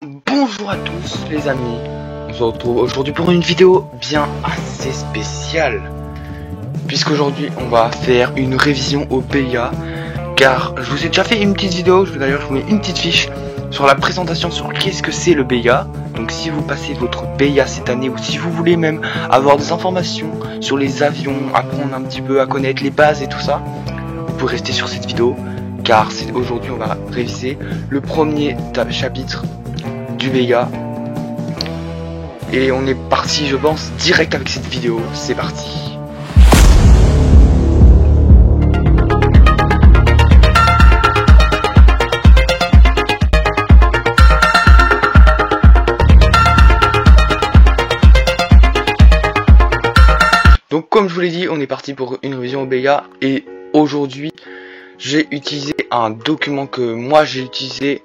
Bonjour à tous les amis, on se retrouve aujourd'hui pour une vidéo bien assez spéciale, puisqu'aujourd'hui on va faire une révision au BIA, car je vous ai déjà fait une petite vidéo, d'ailleurs je vous mets une petite fiche sur la présentation sur qu'est-ce que c'est le BIA. Donc si vous passez votre BIA cette année, ou si vous voulez même avoir des informations sur les avions, apprendre un petit peu à connaître les bases et tout ça, vous pouvez rester sur cette vidéo, car aujourd'hui on va réviser le premier chapitre du BIA. Et on est parti, je pense, direct avec cette vidéo. C'est parti. Donc comme je vous l'ai dit, on est parti pour une révision au BIA. Et aujourd'hui, j'ai utilisé un document que moi j'ai utilisé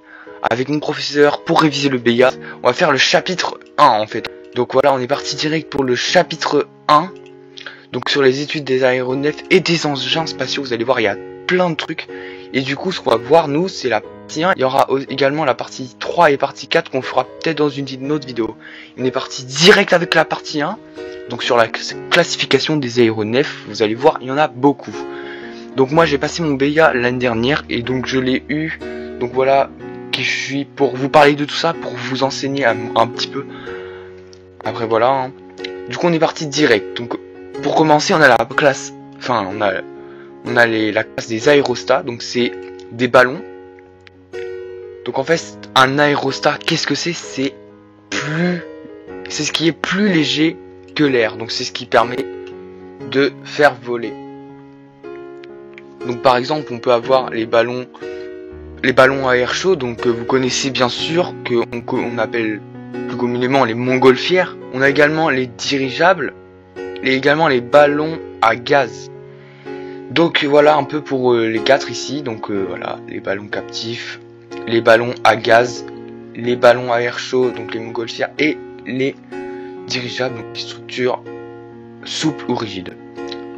avec mon professeur pour réviser le BIA. On va faire le chapitre 1 en fait. Donc voilà, on est parti direct pour le chapitre 1. Donc sur les études des aéronefs et des engins spatiaux, vous allez voir, il y a plein de trucs. Et du coup, ce qu'on va voir, nous, c'est la partie 1. Il y aura également la partie 3 et partie 4 qu'on fera peut-être dans une autre vidéo. On est parti direct avec la partie 1. Donc sur la classification des aéronefs, vous allez voir, il y en a beaucoup. Donc moi, j'ai passé mon BIA l'année dernière et donc je l'ai eu. Donc voilà, qui je suis pour vous parler de tout ça, pour vous enseigner un petit peu. Après voilà, hein. Du coup on est parti direct. Donc pour commencer, on a la classe, enfin on a la classe des aérostats. Donc c'est des ballons. Donc en fait un aérostat, qu'est-ce que c'est? C'est ce qui est plus léger que l'air. Donc c'est ce qui permet de faire voler. Donc par exemple on peut avoir les ballons à air chaud. Donc vous connaissez bien sûr qu'on appelle plus communément les montgolfières. On a également les dirigeables et également les ballons à gaz. Donc voilà un peu pour les quatre ici. Donc voilà, les ballons captifs, les ballons à gaz, les ballons à air chaud, donc les montgolfières, et les dirigeables, donc les structures souples ou rigides.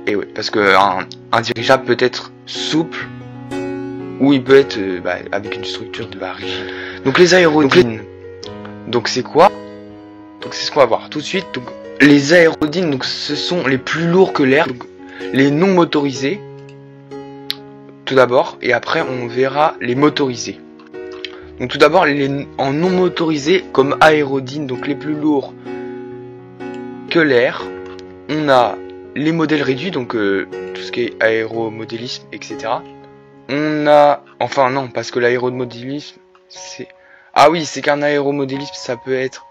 Et oui, parce que un dirigeable peut être souple ou il peut être avec une structure rigide. Donc les aérodynes. Donc c'est quoi? Donc c'est ce qu'on va voir tout de suite. Donc les aérodynes, donc ce sont les plus lourds que l'air, les non motorisés tout d'abord, et après on verra les motorisés. Donc tout d'abord les en non motorisés comme aérodynes, donc les plus lourds que l'air, on a les modèles réduits, donc tout ce qui est aéromodélisme, etc. On a, enfin non, parce que l'aéromodélisme c'est, ah oui, c'est qu'un aéromodélisme ça peut être,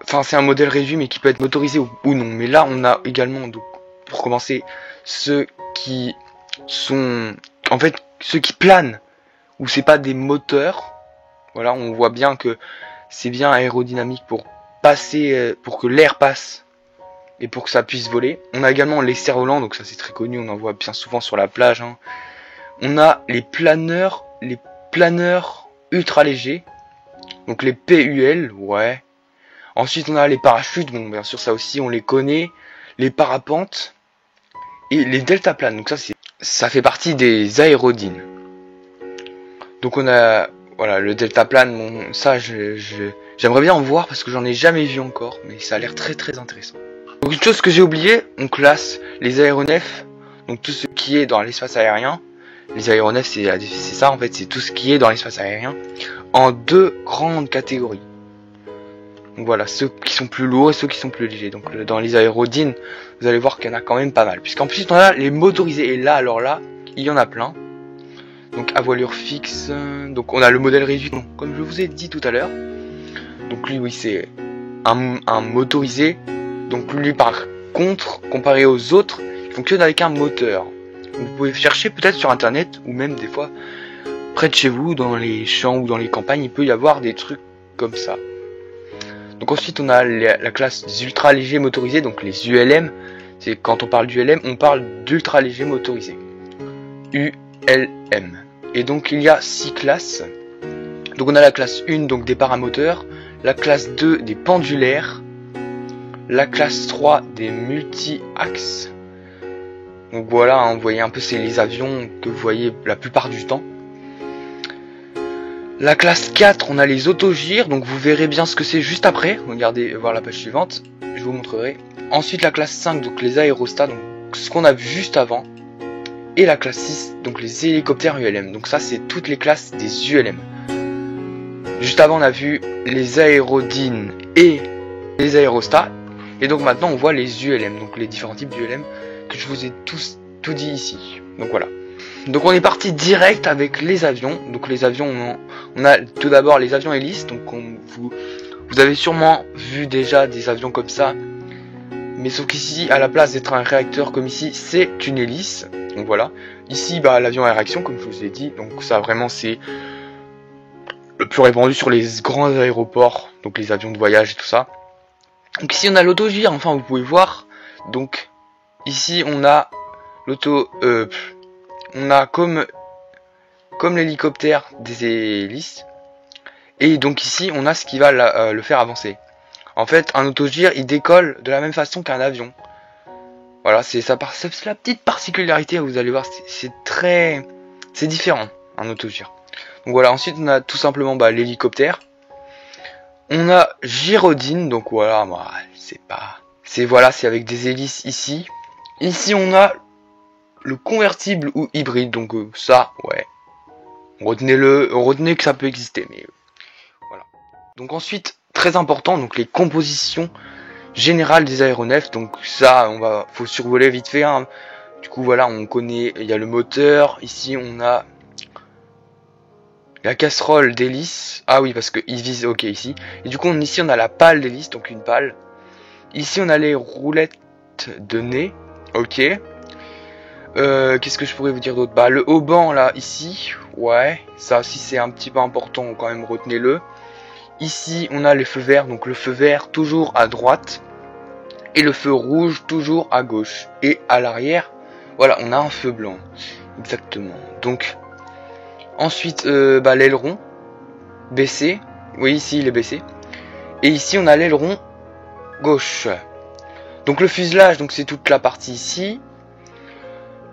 enfin c'est un modèle réduit mais qui peut être motorisé ou non. Mais là on a également, donc pour commencer, ceux qui sont, en fait ceux qui planent, où c'est pas des moteurs. Voilà, on voit bien que c'est bien aérodynamique pour passer, pour que l'air passe et pour que ça puisse voler. On a également les cerfs-volants, donc ça c'est très connu, on en voit bien souvent sur la plage, hein. On a les planeurs ultra légers, donc les PUL, ouais. Ensuite on a les parachutes, bon bien sûr ça aussi on les connaît, les parapentes et les deltaplanes. Donc ça fait partie des aérodynes. Donc on a, voilà, le deltaplane, bon ça j'aimerais bien en voir parce que j'en ai jamais vu encore, mais ça a l'air très très intéressant. Donc une chose que j'ai oublié, on classe les aéronefs, donc tout ce qui est dans l'espace aérien. Les aéronefs c'est ça en fait, c'est tout ce qui est dans l'espace aérien, en deux grandes catégories. Donc voilà, ceux qui sont plus lourds et ceux qui sont plus légers. Donc dans les aérodynes, vous allez voir qu'il y en a quand même pas mal. Puisqu'en plus on a les motorisés, et là alors là, il y en a plein. Donc à voilure fixe, donc on a le modèle réduit, comme je vous ai dit tout à l'heure. Donc lui oui c'est un motorisé. Donc lui par contre, comparé aux autres, il fonctionne avec un moteur. Vous pouvez chercher peut-être sur internet, ou même des fois près de chez vous, dans les champs ou dans les campagnes, il peut y avoir des trucs comme ça. Donc ensuite on a la classe des ultra légers motorisés, donc les ULM. C'est quand on parle d'ULM, on parle d'ultra légers motorisés. ULM. Et donc il y a 6 classes. Donc on a la classe 1, donc des paramoteurs, la classe 2 des pendulaires, la classe 3 des multi-axes. Donc voilà, hein, vous voyez un peu, c'est les avions que vous voyez la plupart du temps. La classe 4, on a les autogyres, donc vous verrez bien ce que c'est juste après. Regardez, voir la page suivante, je vous montrerai. Ensuite la classe 5, donc les aérostats, donc ce qu'on a vu juste avant. Et la classe 6, donc les hélicoptères ULM. Donc ça c'est toutes les classes des ULM. Juste avant on a vu les aérodynes et les aérostats. Et donc maintenant on voit les ULM, donc les différents types d'ULM que je vous ai tout dit ici. Donc voilà. Donc on est parti direct avec les avions. Donc les avions, on a tout d'abord les avions hélices. Donc vous avez sûrement vu déjà des avions comme ça. Mais sauf qu'ici, à la place d'être un réacteur comme ici, c'est une hélice. Donc voilà. Ici, l'avion à réaction, comme je vous ai dit. Donc ça vraiment c'est le plus répandu sur les grands aéroports. Donc les avions de voyage et tout ça. Donc ici on a l'autogyre, enfin vous pouvez voir. Donc ici on a on a comme l'hélicoptère des hélices. Et donc ici on a ce qui va le faire avancer. En fait un autogyre il décolle de la même façon qu'un avion. Voilà, c'est la petite particularité, vous allez voir, c'est différent un autogyre. Donc voilà, ensuite on a tout simplement l'hélicoptère. On a gyrodine, donc voilà, c'est avec des hélices ici. Ici on a le convertible ou hybride, donc ça, ouais, retenez que ça peut exister, mais voilà. Donc ensuite, très important, donc les compositions générales des aéronefs, donc ça, faut survoler vite fait. Hein. Du coup voilà, on connaît, il y a le moteur, ici on a la casserole d'hélice. Ah oui, parce que il vise, ok, ici. Et du coup, ici, on a la pale d'hélice, donc une pale. Ici, on a les roulettes de nez. Ok. Qu'est-ce que je pourrais vous dire d'autre? Le haubans, là, ici. Ouais, ça aussi, c'est un petit peu important, quand même, retenez-le. Ici, on a les feux verts. Donc, le feu vert, toujours à droite. Et le feu rouge, toujours à gauche. Et à l'arrière, voilà, on a un feu blanc. Exactement. Donc... Ensuite, l'aileron baissé. Oui, ici il est baissé. Et ici on a l'aileron gauche. Donc le fuselage, donc c'est toute la partie ici.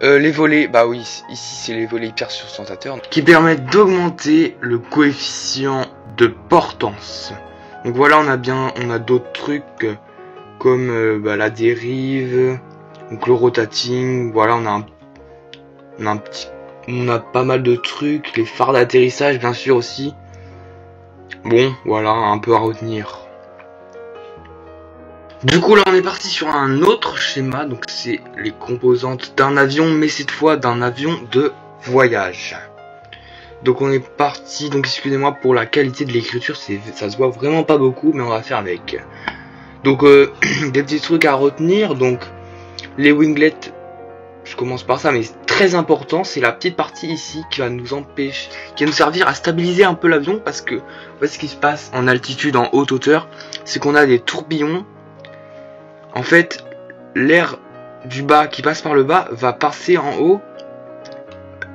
Les volets, oui, ici c'est les volets hyper sustentateurs qui permettent d'augmenter le coefficient de portance. Donc voilà, on a d'autres trucs comme la dérive, donc le rotating. Voilà, on a pas mal de trucs, les phares d'atterrissage bien sûr aussi. Bon, voilà, un peu à retenir. Du coup là on est parti sur un autre schéma, donc c'est les composantes d'un avion, mais cette fois d'un avion de voyage. Donc on est parti, donc excusez-moi pour la qualité de l'écriture, ça se voit vraiment pas beaucoup, mais on va faire avec. Donc des petits trucs à retenir, donc les winglets. Je commence par ça, mais très important, c'est la petite partie ici qui va nous servir à stabiliser un peu l'avion, parce que ce qui se passe en altitude, en haute hauteur, c'est qu'on a des tourbillons. En fait, l'air du bas qui passe par le bas va passer en haut,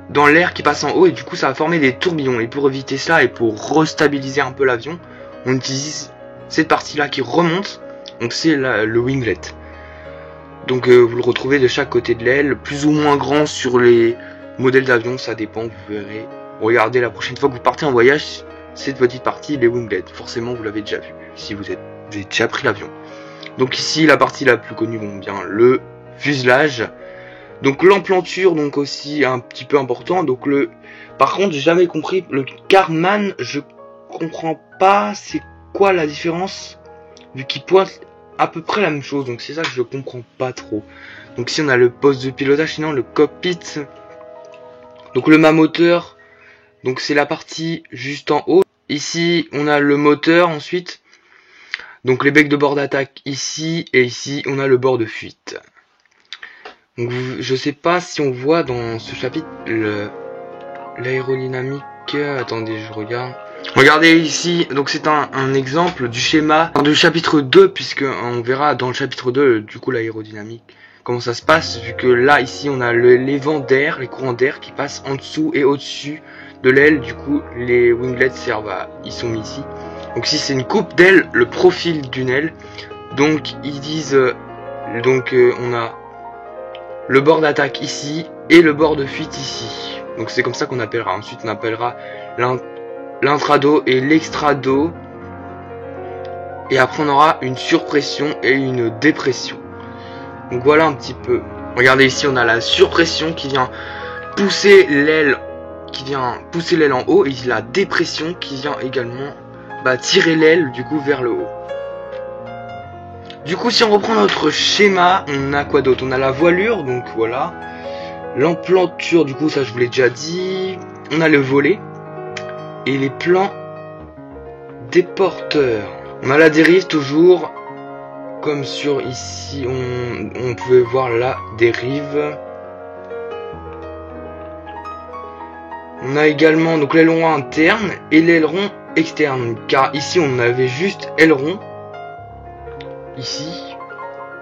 dans l'air qui passe en haut, et du coup ça va former des tourbillons. Et pour éviter cela, et pour restabiliser un peu l'avion, on utilise cette partie-là qui remonte, donc c'est le winglet. Donc vous le retrouvez de chaque côté de l'aile, plus ou moins grand sur les modèles d'avion, ça dépend, vous verrez. Regardez la prochaine fois que vous partez en voyage, cette petite partie, les winglets, forcément vous l'avez déjà vu, si vous avez déjà pris l'avion. Donc ici, la partie la plus connue, le fuselage. Donc l'emplanture, donc aussi un petit peu important. Donc par contre, j'ai jamais compris, le Karman, je comprends pas c'est quoi la différence, vu qu'il pointe à peu près la même chose, donc c'est ça que je comprends pas trop. Donc ici on a le poste de pilotage, sinon le cockpit. Donc le mât moteur, donc c'est la partie juste en haut. Ici on a le moteur ensuite. Donc les becs de bord d'attaque ici, et ici on a le bord de fuite. Donc je sais pas si on voit dans ce chapitre l'aérodynamique. Attendez, je regarde. Regardez ici, donc c'est un exemple du schéma du chapitre 2, puisque on verra dans le chapitre 2 du coup l'aérodynamique, comment ça se passe, vu que là ici on a les vents d'air, les courants d'air qui passent en dessous et au-dessus de l'aile. Du coup les winglets ils sont mis ici. Donc ici c'est une coupe d'aile, le profil d'une aile. Donc ils disent on a le bord d'attaque ici et le bord de fuite ici. Donc c'est comme ça qu'on appellera. Ensuite on appellera l'intrado et l'extrado. Et après on aura une surpression et une dépression. Donc voilà un petit peu. Regardez ici, on a la surpression qui vient pousser l'aile en haut, et la dépression qui vient également tirer l'aile du coup vers le haut. Du coup, si on reprend notre schéma, on a quoi d'autre? On a la voilure, donc voilà. L'emplanture, du coup, ça je vous l'ai déjà dit. On a le volet et les plans des porteurs. On a la dérive toujours, comme sur ici, on pouvait voir la dérive. On a également donc l'aileron interne et l'aileron externe, car ici on avait juste aileron, ici.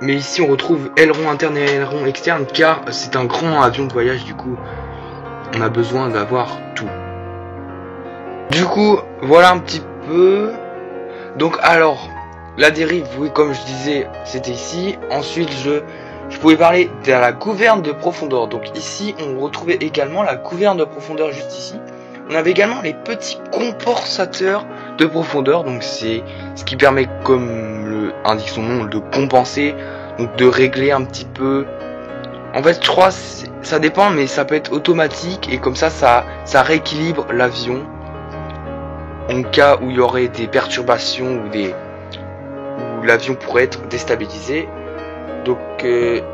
Mais ici on retrouve aileron interne et aileron externe, car c'est un grand avion de voyage, du coup on a besoin d'avoir tout. Du coup, voilà un petit peu. Donc alors, la dérive, oui, comme je disais, c'était ici. Ensuite, je pouvais parler de la gouverne de profondeur. Donc ici, on retrouvait également la gouverne de profondeur juste ici. On avait également les petits compensateurs de profondeur. Donc c'est ce qui permet, comme le indique son nom, de compenser, donc de régler un petit peu. En fait, je crois ça dépend, mais ça peut être automatique, et comme ça rééquilibre l'avion en cas où il y aurait des perturbations où l'avion pourrait être déstabilisé. Donc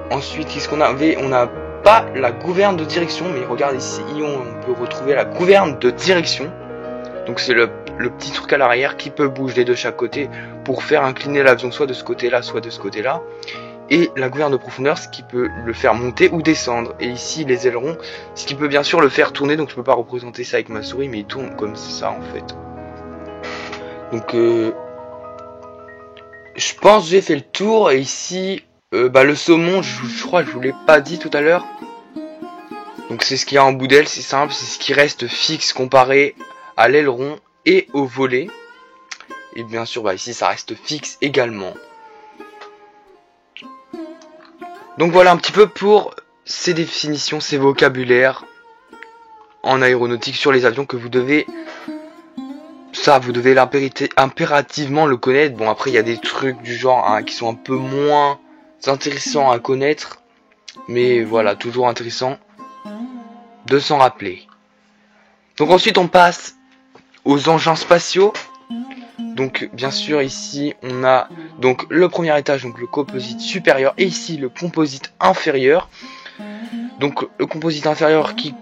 ensuite, qu'est-ce qu'on avait? On n'a pas la gouverne de direction, mais regarde ici, on peut retrouver la gouverne de direction. Donc c'est le petit truc à l'arrière qui peut bouger de chaque côté pour faire incliner l'avion soit de ce côté-là, soit de ce côté-là. Et la gouverne de profondeur, ce qui peut le faire monter ou descendre. Et ici, les ailerons, ce qui peut bien sûr le faire tourner. Donc je peux pas représenter ça avec ma souris, mais il tourne comme ça en fait. Donc je pense que j'ai fait le tour. Et ici, le saumon, je crois que je vous l'ai pas dit tout à l'heure. Donc c'est ce qu'il y a en bout d'aile, c'est simple, c'est ce qui reste fixe comparé à l'aileron et au volet. Et bien sûr, ici ça reste fixe également. Donc voilà un petit peu pour ces définitions, ces vocabulaires en aéronautique sur les avions que vous devez... Ça, vous devez impérativement le connaître. Bon, après, il y a des trucs du genre qui sont un peu moins intéressants à connaître. Mais voilà, toujours intéressant de s'en rappeler. Donc ensuite, on passe aux engins spatiaux. Donc, bien sûr, ici, on a donc le premier étage, donc le composite supérieur. Et ici, le composite inférieur. Donc, le composite inférieur qui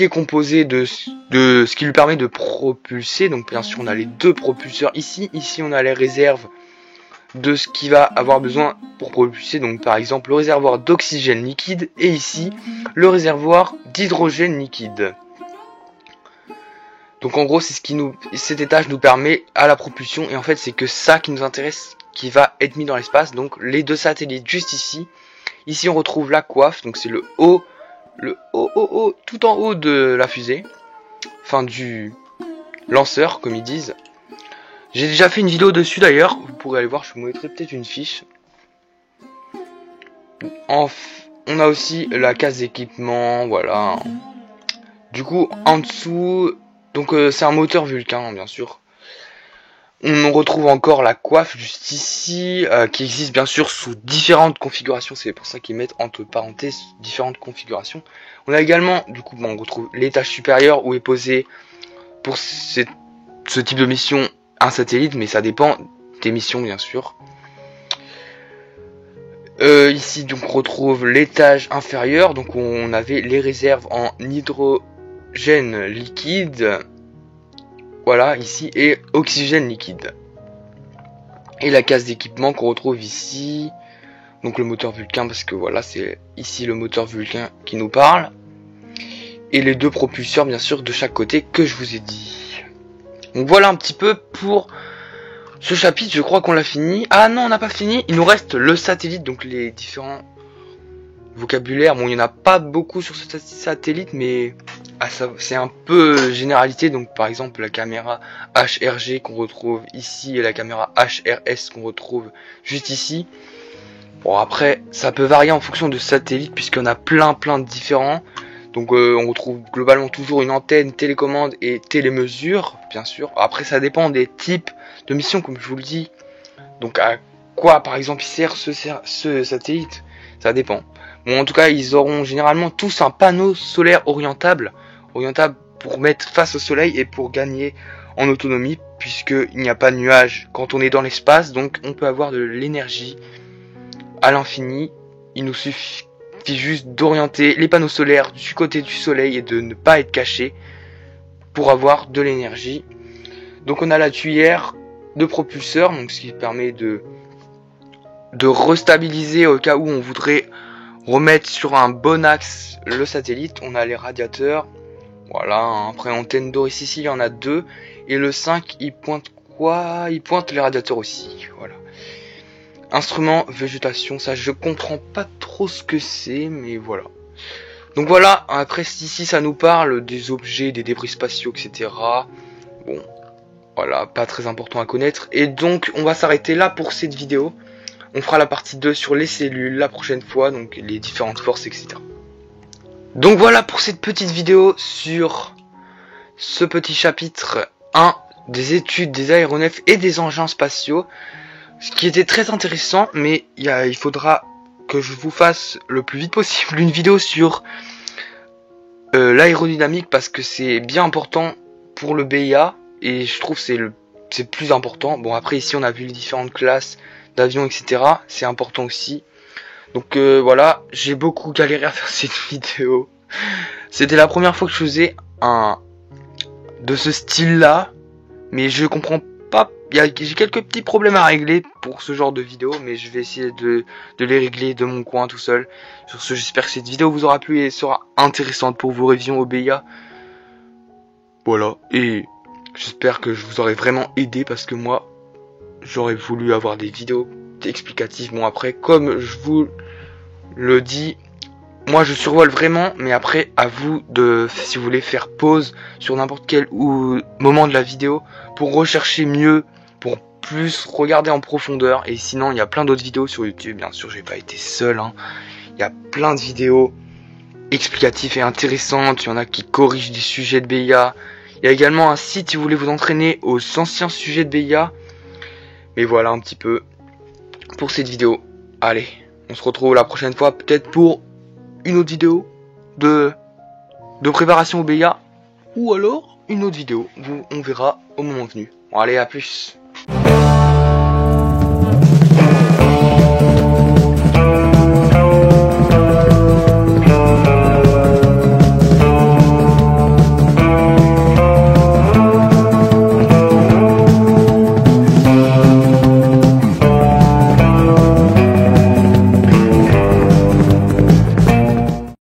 est composé de ce qui lui permet de propulser. Donc bien sûr on a les deux propulseurs ici on a les réserves de ce qui va avoir besoin pour propulser, donc par exemple le réservoir d'oxygène liquide, et ici le réservoir d'hydrogène liquide. Donc en gros c'est cet étage nous permet à la propulsion, et en fait c'est que ça qui nous intéresse, qui va être mis dans l'espace. Donc les deux satellites juste ici on retrouve la coiffe, donc c'est le haut tout en haut de la fusée, enfin du lanceur comme ils disent. J'ai déjà fait une vidéo dessus d'ailleurs, vous pourrez aller voir, je vous mettrai peut-être une fiche. On a aussi la case d'équipement, voilà. Du coup en dessous, donc c'est un moteur Vulcain bien sûr. On retrouve encore la coiffe juste ici, qui existe bien sûr sous différentes configurations. C'est pour ça qu'ils mettent entre parenthèses différentes configurations. On a également, du coup, on retrouve l'étage supérieur où est posé pour ce type de mission un satellite, mais ça dépend des missions bien sûr. Ici donc on retrouve l'étage inférieur, donc on avait les réserves en hydrogène liquide. Voilà, ici, et oxygène liquide. Et la case d'équipement qu'on retrouve ici. Donc le moteur Vulcain, parce que voilà, c'est ici le moteur Vulcain qui nous parle. Et les deux propulseurs, bien sûr, de chaque côté que je vous ai dit. Donc voilà un petit peu pour ce chapitre, je crois qu'on l'a fini. Ah non, on n'a pas fini, il nous reste le satellite, donc les différents vocabulaires. Bon, il n'y en a pas beaucoup sur ce satellite, mais... c'est un peu généralité. Donc par exemple la caméra HRG qu'on retrouve ici et la caméra HRS qu'on retrouve juste ici. Bon, après ça peut varier en fonction de satellite puisqu'il y en a plein de différents. Donc on retrouve globalement toujours une antenne, télécommande et télémesure, bien sûr. Après ça dépend des types de missions, comme je vous le dis. Donc à quoi par exemple il sert ce satellite, ça dépend. Bon, en tout cas ils auront généralement tous un panneau solaire orientable pour mettre face au soleil et pour gagner en autonomie, puisqu'il n'y a pas de nuages quand on est dans l'espace, donc on peut avoir de l'énergie à l'infini. Il nous suffit juste d'orienter les panneaux solaires du côté du soleil et de ne pas être caché pour avoir de l'énergie. Donc on a la tuyère de propulseur, donc ce qui permet de restabiliser au cas où on voudrait remettre sur un bon axe le satellite. On a les radiateurs, voilà, après antenne Doris ici il y en a 2, et le 5 il pointe quoi? Il pointe les radiateurs aussi, voilà. Instrument végétation, ça je comprends pas trop ce que c'est, mais voilà. Donc voilà, après ici ça nous parle des objets, des débris spatiaux, etc. Bon, voilà, pas très important à connaître. Et donc on va s'arrêter là pour cette vidéo. On fera la partie 2 sur les cellules la prochaine fois, donc les différentes forces, etc. Donc voilà pour cette petite vidéo sur ce petit chapitre 1 des études des aéronefs et des engins spatiaux. Ce qui était très intéressant, mais il faudra que je vous fasse le plus vite possible une vidéo sur l'aérodynamique, parce que c'est bien important pour le BIA, et je trouve que c'est plus important. Bon, après ici on a vu les différentes classes d'avions, etc. C'est important aussi. Donc voilà, j'ai beaucoup galéré à faire cette vidéo. C'était la première fois que je faisais un de ce style là, mais je comprends pas. J'ai quelques petits problèmes à régler pour ce genre de vidéo, mais je vais essayer de les régler de mon coin tout seul. Sur ce, j'espère que cette vidéo vous aura plu et sera intéressante pour vos révisions au BIA. Voilà, et j'espère que je vous aurai vraiment aidé, parce que moi j'aurais voulu avoir des vidéos explicatives. Bon, après, comme je vous le dis, moi je survole vraiment, mais après à vous de, si vous voulez faire pause sur n'importe quel moment de la vidéo pour rechercher mieux, pour plus regarder en profondeur. Et sinon il y a plein d'autres vidéos sur YouTube, bien sûr j'ai pas été seul, hein. Il y a plein de vidéos explicatives et intéressantes, il y en a qui corrigent des sujets de BIA. Il y a également un site si vous voulez vous entraîner aux anciens sujets de BIA. Mais voilà un petit peu pour cette vidéo. Allez, on se retrouve la prochaine fois, peut-être pour une autre vidéo de préparation au BIA, ou alors une autre vidéo, on verra au moment venu. Bon, allez, à plus.